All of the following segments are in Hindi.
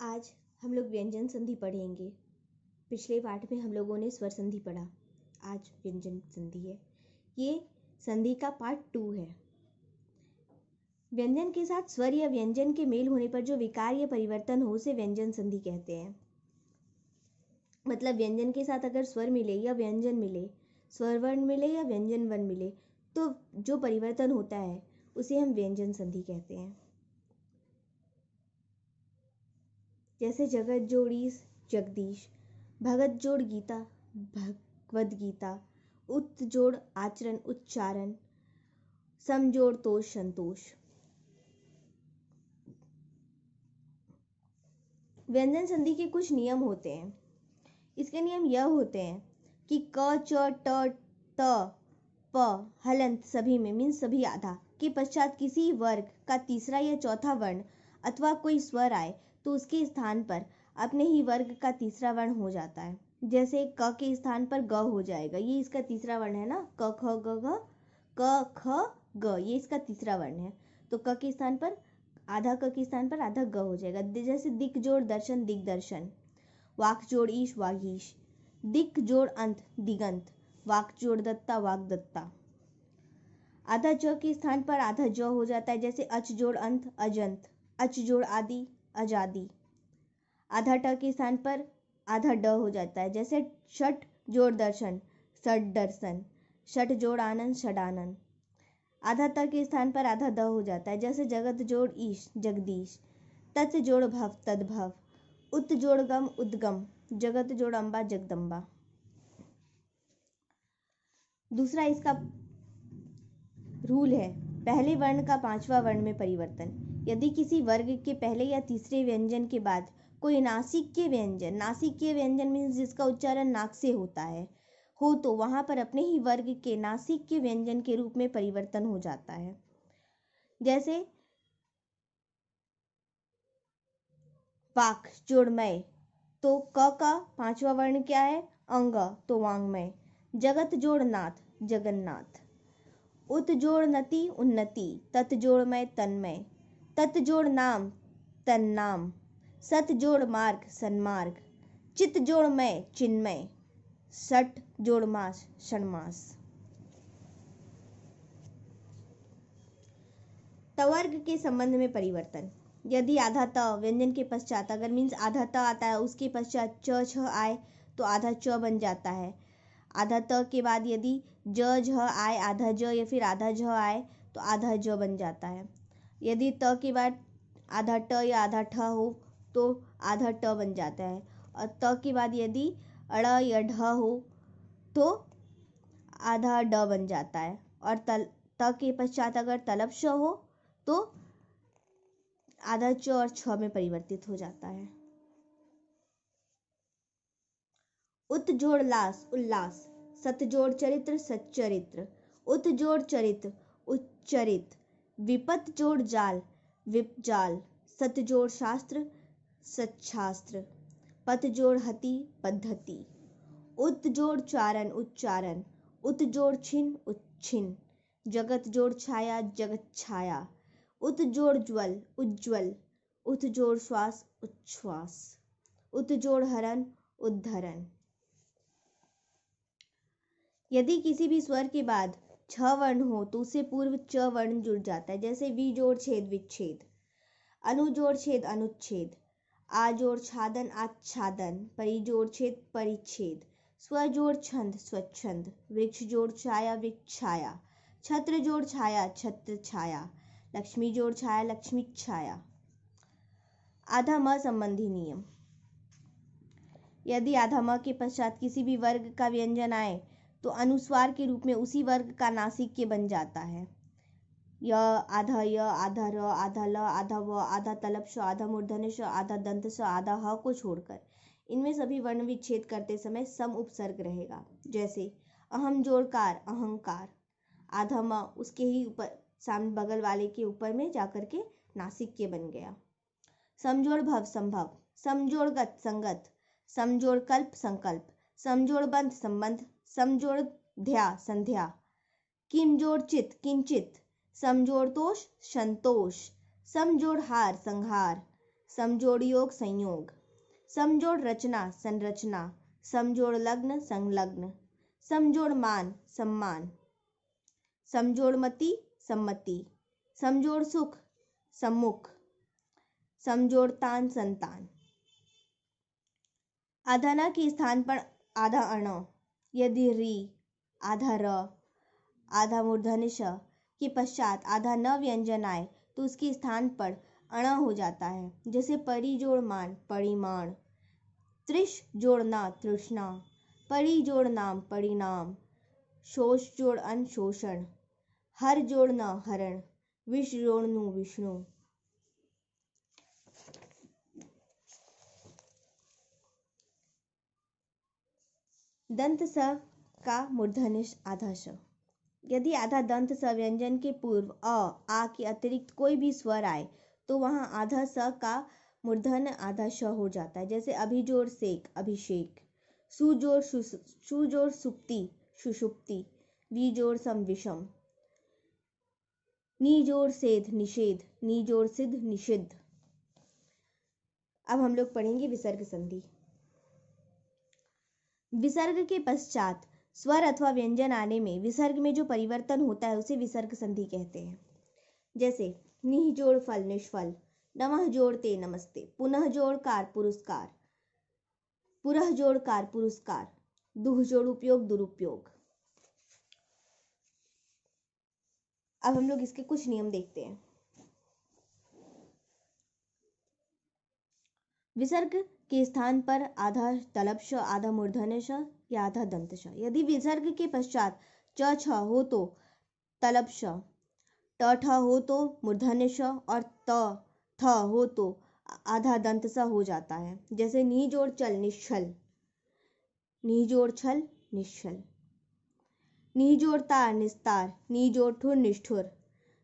आज हम लोग व्यंजन संधि पढ़ेंगे। पिछले पाठ में हम लोगों ने स्वर संधि पढ़ा। आज व्यंजन संधि है। ये संधि का पार्ट 2 है। व्यंजन के साथ स्वर या व्यंजन के मेल होने पर जो विकार या परिवर्तन हो उसे व्यंजन संधि कहते हैं। मतलब व्यंजन के साथ अगर स्वर मिले या व्यंजन मिले, स्वर वर्ण मिले या व्यंजन वर्ण मिले, तो जो परिवर्तन होता है उसे हम व्यंजन संधि कहते हैं। जैसे जगत जोड़ीस जगदीश, भगत जोड़ गीता भगवद गीता, उत जोड़ आचरण उच्चारण, सम जोड़ तोष संतोष। व्यंजन संधि के कुछ नियम होते हैं। इसके नियम यह होते हैं कि क च ट त प हलंत सभी में मीन्स सभी आधा के पश्चात किसी वर्ग का तीसरा या चौथा वर्ण अथवा कोई स्वर आए तो उसके स्थान पर अपने ही वर्ग का तीसरा वर्ण हो जाता है। जैसे क के स्थान पर ग हो जाएगा, ये इसका तीसरा वर्ण है ना, क ख ग घ, क ख ग, ये इसका तीसरा वर्ण है। तो क के स्थान पर आधा क के स्थान पर आधा ग हो जाएगा। जैसे दिक जोड़ दर्शन दिग्दर्शन, वाक जोड़ ईश वागीश, दिक जोड़ अंत दिगंत, वाक जोड़ दत्ता वाक दत्ता। आधा च के स्थान पर आधा ज हो जाता है। जैसे अच जोड़ अंत अजंत, अच जोड़ आदि अजादि। आधा ट के स्थान पर आधा ड हो जाता है। जैसे षट जोड़ दर्शन षट दर्शन, षट जोड़ आनंद षडानंद। आधा त के स्थान पर आधा द हो जाता है। जैसे जगत जोड़ ईश जगदीश, तत् जोड़ भव तद्भव, उत जोड़ गम उद्गम, जगत जोड़ अम्बा जगदम्बा। दूसरा इसका रूल है पहले वर्ण का पांचवा वर्ण में परिवर्तन। यदि किसी वर्ग के पहले या तीसरे व्यंजन के बाद कोई नासिक्य व्यंजन मीन्स जिसका उच्चारण नाक से होता है हो तो वहां पर अपने ही वर्ग के नासिक्य व्यंजन के रूप में परिवर्तन हो जाता है। जैसे वाक जोड़ मय, तो क का पांचवा वर्ण क्या है अंग, तो वांग्मय। जगत जोड़ नाथ जगन्नाथ, उत जोड़ नति उन्नति, तत् जोड़ मय तन्मय, तत् जोड़ नाम तन्नाम, सत जोड़ मार्ग सन्मार्ग, चित जोड़ मय चिन्मय, सट जोड़ मास षण्मास। तवर्ग के संबंध में परिवर्तन। यदि आधा त व्यंजन के पश्चात अगर मीन्स आधा त आता है उसके पश्चात च छ आए तो आधा च बन जाता है। आधा त के बाद यदि ज झ आए आधा ज या फिर आधा झ आए तो आधा ज बन जाता है। यदि त के बाद आधा ट या आधा ठ हो तो आधा ट बन जाता है। और त के बाद यदि अड़ या ढ हो तो आधा ड बन जाता है। और त के पश्चात अगर तलब श हो तो आधा च और छ में परिवर्तित हो जाता है। उत जोड़ लास उल्लास, सत जोड़ चरित्र सच्चरित्र, उत जोड़ चरित्र उच्चरित, विपत जोड़ जाल विपजाल, सत जोड़ शास्त्र सच्छास्त्र, पत जोड़ हति पद्धति, उत जोड़ चारण उच्चारण, उत जोड़ छिन उच्छिन, जगत जोड़ छाया जगत छाया, उत जोड़ ज्वल उज्ज्वल, उत जोड़ श्वास उच्छ्वास, उत जोड़ हरण उद्धरण। यदि किसी भी स्वर के बाद छ वर्ण हो तो उससे पूर्व च वर्ण जुड़ जाता है। जैसे वी जोड़ छेद विच्छेद, अनु जोड़ छेद अनुच्छेद, आ जोड़ छादन आच्छादन, परि जोड़ छेद परिच्छेद, स्व जोड़ छंद स्वच्छंद, वृक्ष जोड़ छाया वृक्ष छाया, छत्र जोड़ छाया छत्र छाया, लक्ष्मी जोड़ छाया लक्ष्मी छाया। आधा म संबंधी नियम। यदि आधा म के पश्चात किसी भी वर्ग का व्यंजन आए तो अनुस्वार के रूप में उसी वर्ग का नासिक्य बन जाता है। य आधा य आधा र आधा ल आधा व आधा तलब श आधा मूर्धन्य श आधा दंत स आधा ह को छोड़कर इनमें सभी वर्ण विच्छेद करते समय सम उपसर्ग रहेगा। जैसे अहम जोड़कार अहंकार, आधा म उसके ही ऊपर सामने बगल वाले के ऊपर में जाकर के नासिक्य बन गया। समजोड़ भव संभव, समजोड़ गत संगत, समजोड़ कल्प संकल्प, समजोड़ बंध संबंध, समजोड़ ध्या संध्या, किम जोड़ चित किंचित, समजोड़ तोष संतोष, समजोड़ हार संहार, समजोड़ योग संयोग, समजोड़ रचना संरचना, समजोड़ लग्न संलग्न, समजोड़ मान सम्मान, समजोड़ मति सम्मति, समजोड़ सुख सम्मुख, समजोड़ तान संतान। आधा न के स्थान पर आधा अण, यदि री आधा र आधा मूर्धन्य श के पश्चात आधा न व्यंजन आए तो उसके स्थान पर अण हो जाता है। जैसे परि जोड़ मान परिमाण, त्रिश जोड़ ना तृष्णा, परि जोड़ नाम परिणाम, शोष जोड़ अन शोषण, हर जोड़ न हरण, विष जोड़ नु विष्णु। दंत स का मूर्धन्य आधा श, यदि आधा दंत स व्यंजन के पूर्व आ के अतिरिक्त कोई भी स्वर आए तो वहां आधा स का मूर्धन्य आधा श हो जाता है। जैसे अभिजोड़ सेक अभिषेक, सुजोड़ सुप्ति सुषुप्ति, विजोड़ सम विषम, निजोड़ सेध निषेध, निजोड़ सिद्ध निषिद्ध। अब हम लोग पढ़ेंगे विसर्ग संधि। विसर्ग के पश्चात स्वर अथवा व्यंजन आने में विसर्ग में जो परिवर्तन होता है उसे विसर्ग संधि कहते हैं। जैसे निह जोड़ फल निष्फल, नमः जोड़ ते नमस्ते, पुनः जोड़ कार पुरस्कार, पुरः जोड़ कार पुरस्कार, दुह जोड़ उपयोग दुरुपयोग। अब हम लोग इसके कुछ नियम देखते हैं। विसर्ग के स्थान पर आधा तलब श, आधा मूर्धन्य श या आधा दंत श। यदि विसर्ग के पश्चात च छ हो तो तलब श, ट ठ हो तो मूर्धन्य श और त थ हो तो आधा दंत स हो जाता है। जैसे नी जोड़ चल निश्चल, नी जोड़ छल निश्चल, नी जोड़ तार निस्तार, नी जोड़ ठुर निष्ठुर,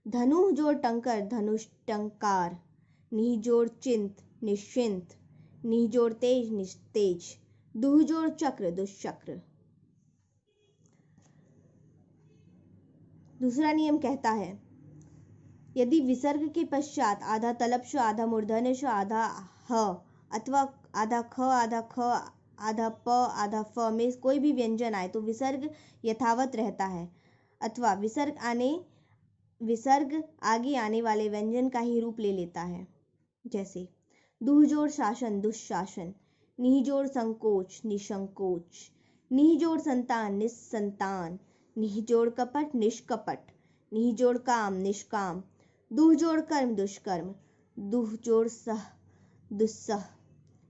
धनु जोड़ टंकर धनुष टंकार, नी जोड़ चिंत निश्चिंत, नी जोड़ तेज निस्तेज, दुह जोड़ चक्र दुष्चक्र। दूसरा नियम कहता है यदि विसर्ग के पश्चात आधा तलब श, आधा मूर्धन्य श, आधा ह अथवा आधा ख आधा ख आधा प आधा फ में कोई भी व्यंजन आए तो विसर्ग यथावत रहता है अथवा विसर्ग आगे आने वाले व्यंजन का ही रूप ले लेता है। जैसे दुह जोड़ शासन दुशासन, निह जोड़ संकोच निसंकोच, निह जोड़ संतान निस्संतान, निह जोड़ कपट निष्कपट, निह जोड़ काम निष्काम, दुह जोड़ कर्म दुष्कर्म, दुह जोड़ सह दुस्सह,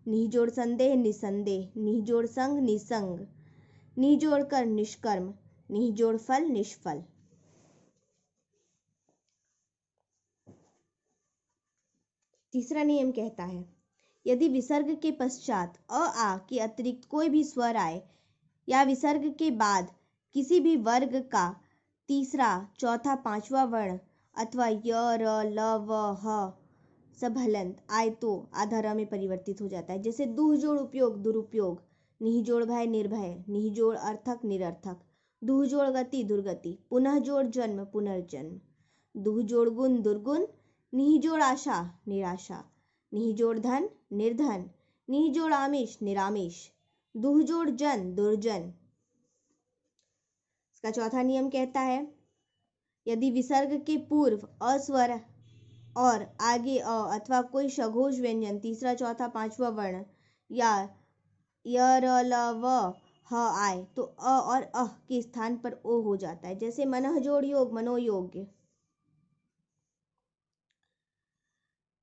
निह जोड़ संदेह निसंदेह, निह जोड़ संग निसंग, निह जोड़ कर्म निष्कर्म, निह जोड़ फल निष्फल। तीसरा नियम कहता है यदि विसर्ग के पश्चात आ के अतिरिक्त कोई भी स्वर आए या विसर्ग के बाद किसी भी वर्ग का तीसरा चौथा पांचवा वर्ण अथवा य र ल व ह सब हलंत आए तो आधा र में परिवर्तित हो जाता है। जैसे दुह जोड़ उपयोग दुरुपयोग, निह जोड़ भय निर्भय, निह जोड़ अर्थक निरर्थक, दुह जोड़ गति दुर्गति, पुनः जोड़ जन्म पुनर्जन्म, दुह जोड़ गुण दुर्गुण, निह जोड़ आशा निराशा, निह जोड़ धन निर्धन, निह जोड़ आमिष निरामिष, दुह जोड़ जन दुर्जन। इसका चौथा नियम कहता है यदि विसर्ग के पूर्व अस्वर और आगे अथवा कोई सघोष व्यंजन तीसरा चौथा पांचवा वर्ण या य र ल व ह आए तो और के स्थान पर ओ हो जाता है। जैसे मनः जोड़ योग मनोयोग्य,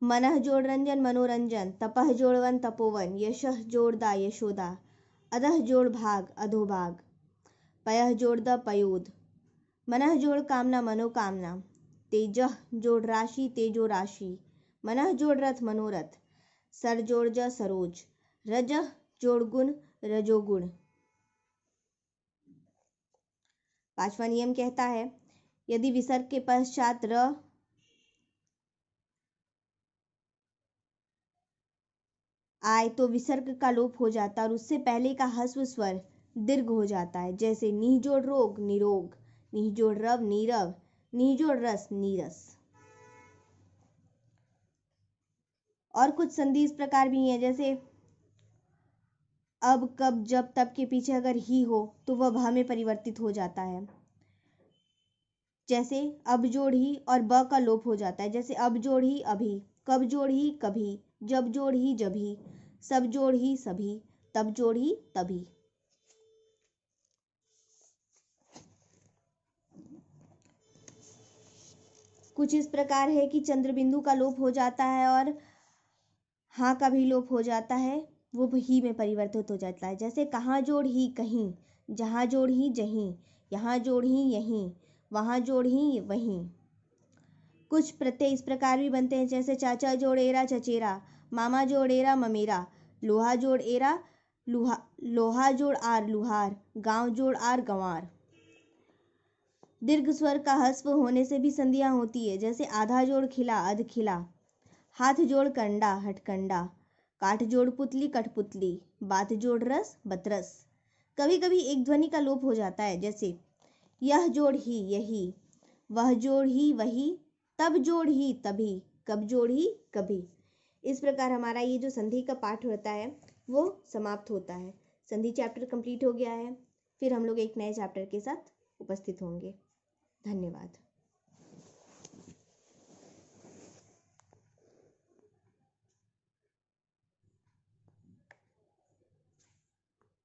मनः जोड़ रंजन मनोरंजन, तपह जोड़ वन तपोवन, यशः जोड़ दा यशोदा, अधः जोड़ भाग अधोभाग, पयः जोड़ द पयोद, मनः जोड़ कामना मनोकामना, तेजः जोड़ राशि तेजो राशि, मनः जोड़ रथ मनोरथ, सर जोड़ ज सरोज, रजः जोड़ गुण रजोगुण। पांचवा नियम कहता है यदि विसर्ग के पश्चात र आए तो विसर्ग का लोप हो जाता है और उससे पहले का ह्रस्व स्वर दीर्घ हो जाता है। जैसे निह जोड़ रोग निरोग, निह जोड़ रव नीरव, निह जोड़ रस नीरस। और कुछ संधि इस प्रकार भी हैं, जैसे अब, कब, जब, तब के पीछे अगर ही हो तो वह भ में परिवर्तित हो जाता है। जैसे अब जोड़ ही और ब का लोप हो जाता है। जैसे अब जोड़ ही अभी, कब जोड़ ही कभी, जब जोड़ ही जभी, सब जोड़ ही सभी, तब जोड़ ही तभी। कुछ इस प्रकार है कि चंद्र बिंदु का लोप हो जाता है और हाँ का भी लोप हो जाता है, वो ही में परिवर्तित हो जाता है। जैसे कहाँ जोड़ ही कहीं, जहाँ जोड़ ही जहीं, यहाँ जोड़ ही यहीं, वहाँ जोड़ ही वहीं। कुछ प्रत्यय इस प्रकार भी बनते हैं, जैसे चाचा जोड़ एरा चचेरा, मामा जोड़ एरा ममेरा, लोहा जोड़ एरा लोहा जोड़ आर लुहार, गांव जोड़ आर गंवार। दीर्घ स्वर का ह्रस्व होने से भी संधियां होती है, जैसे आधा जोड़ खिला अध खिला, हाथ जोड़ कंडा हथकंडा, काठ जोड़ पुतली कठपुतली, बात जोड़ रस बतरस। कभी कभी एक ध्वनि का लोप हो जाता है, जैसे यह जोड़ ही यही, वह जोड़ ही वही, तब जोड़ ही तभी, कब जोड़ ही कभी। इस प्रकार हमारा ये जो संधि का पाठ होता है वो समाप्त होता है। संधि चैप्टर कंप्लीट हो गया है। फिर हम लोग एक नए चैप्टर के साथ उपस्थित होंगे। धन्यवाद।